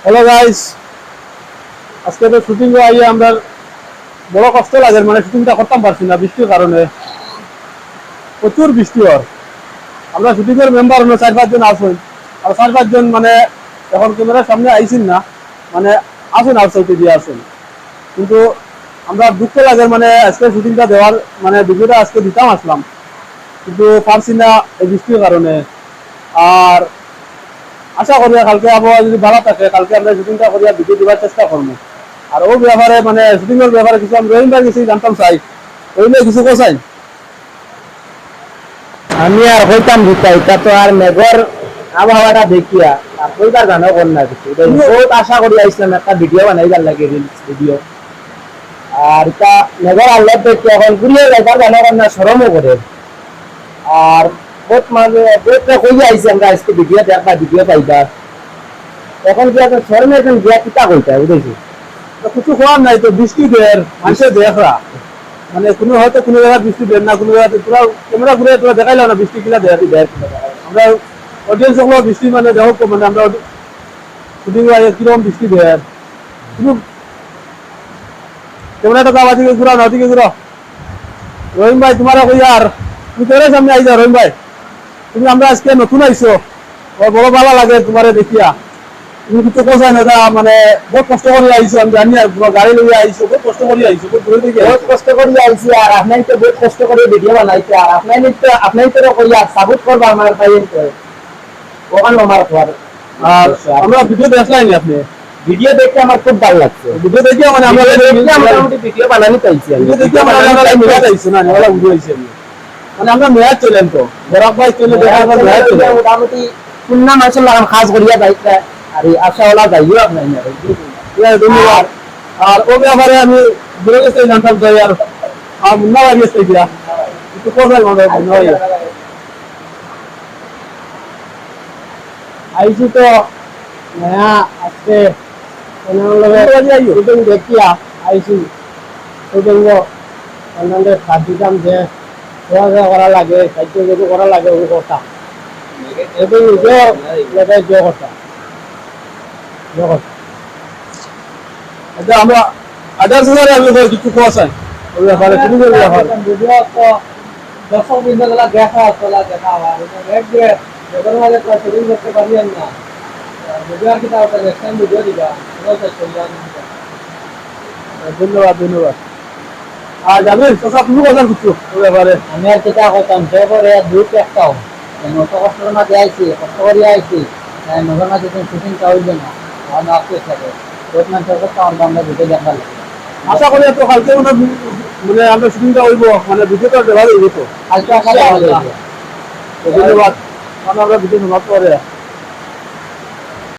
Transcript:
Hello guys, আজকে তো shooting আইয়ে আমরা বড় কষ্ট লাগে, মানে শুটিংটা করতাম পারছি না বৃষ্টির কারণে। প্রচুর বৃষ্টি হয়। আমরা শুটিং এর মেম্বার হলো 4-5 জন আসুন, আর 4-5 জন মানে এখন ক্যামেরার সামনে আইসিন না, মানে আসুন আউটসাইডে দিয়ে আসুন। কিন্তু আমরা দুঃখ লাগে, মানে আজকে শুটিংটা দেওয়ার মানে ভিডিওটা আজকে দিতাম আসলাম, কিন্তু পারছি না এই বৃষ্টির কারণে। আর আশা করি কালকে আবহাওয়া যদি ভালো থাকে, কালকে আমরা শুটিংটা করিয়া ভিডিও দেওয়ার চেষ্টা করবো। আর ও ব্যাপারে মানে শুটিং এর ব্যাপারে কিছু আমি রহিম ভাই কিছু জানতাম চাই, রহিমে কিছু কোথায়। আমি আর হইতাম দিতাই তা তো আর মেঘর আবহাওয়াটা দেখিয়া আর কইবার গানও কর না কিছু বহুত আশা করি আইছিলাম একটা ভিডিও বানাইবার লাগে, রিলস ভিডিও। আর এটা মেঘর আল্লাহ দেখি এখন ঘুরিয়ে যাইবার গানও কর না, সরমও করে। আর বহুত মানে বহুত কইয়া আইছি আমরা আজকে ভিডিও দেখবা, ভিডিও পাইবা। এখন কি আপনার সরমে এখন গিয়া কিতা কইতা বুঝেছি। তো কিছু করার নাই, তো বৃষ্টি দের মানুষের দেখরা, মানে কোনো হয়তো কোনো জায়গায় বৃষ্টি দেন না, কোনো জায়গায় তোরা ক্যামেরা ঘুরে তোরা দেখাইলাম না বৃষ্টি কিনা দেয় দেয়। আমরা অডিয়েন্স সকল বৃষ্টি মানে দেখো, মানে আমরা শুটিং কিরকম বৃষ্টি দেয়। কিন্তু ক্যামেরাটা তো দিকে ঘুরা না, ওদিকে ঘুরো। রহিম ভাই তোমার কই আর তুমি ক্যামেরার সামনে আইসা রহিম ভাই, তুমি আমরা আজকে নতুন আইসো, বড় ভালো লাগে তোমারে দেখিয়া। তুমি কিছু কোথায় না, মানে বহুত কষ্ট করে আইসো, আমি জানি আর গাড়ি লইয়া আইসো, বহুত কষ্ট করে আইসো, বহুত দূরে থেকে বহুত কষ্ট করে আইছি। আর আপনাই তো বহুত কষ্ট করে ভিডিও বানাইছে, আর আপনাই তো কইয়া সাপোর্ট করবা আমার ভাই ওখানে আমার ঘর। আর আমরা ভিডিও দেখলাম আপনি, ভিডিও দেখে আমার খুব ভালো লাগছে। ভিডিও দেখিয়া মানে আমরা মোটামুটি ভিডিও বানানি পাইছি আমি। ভিডিও দেখিয়া মানে আমরা মেয়াদ আইসো না, নেওয়ালা ভিডিও আইসি আমি, মানে আমরা মেয়াদ চলেন তো বরাক ভাই চলে দেখা আমরা মেয়াদ চলে মোটামুটি শুননা মাসল লাগাম খাস করিয়া যাইতা। আর এই আশাওয়ালা যাইও আপনার ধন্যবাদ। আর ও ব্যাপারে আমি দূরে গেছে জানতাম চাই, আর মুন্না বাড়ি আসতে গিয়া একটু কোথায় মনে হয় নয় আইছি তো হ্যাঁ আজকে শুটিং দেখিয়া আইছি। শুটিং অন্যান্য সাত দিতাম যে করা লাগে, সাহিত্য যদি করা লাগে ওই কথা এটি নিজের যে কথা আচ্ছা। আমরা আদার সময় আমি কিছু কোয়া চাই ওই ব্যাপারে, তুমি ওই ব্যাপারে ভিডিও তো দর্শক বিন্দুগুলা দেখা চলা দেখা হওয়া যখন মাঝে শুটিং করতে পারিয়েন না ভিডিও আর কি তার নেক্সট টাইম ভিডিও দিবা। ধন্যবাদ ধন্যবাদ। আর জানেন তোষা তুমি কথা কিছু ওই ব্যাপারে। আমি আর যেটা করতাম সে করে দুধ একটাও নত কষ্টের মাঝে আইছি, কষ্ট করে আইছি, নজর মাঝে শুটিংটা হইবে না আমার আসতে থাকে বহুত মানুষের কথা আমরা ভিডিও দেখা লাগে। আশা করি তো কালকে মানে আমরা শুটিংটা হইব, মানে ভিডিওটা দেওয়া হইব তো। কালকে আসালে আমাদের ধন্যবাদ, আমরা ভিডিও সমাপ্ত করে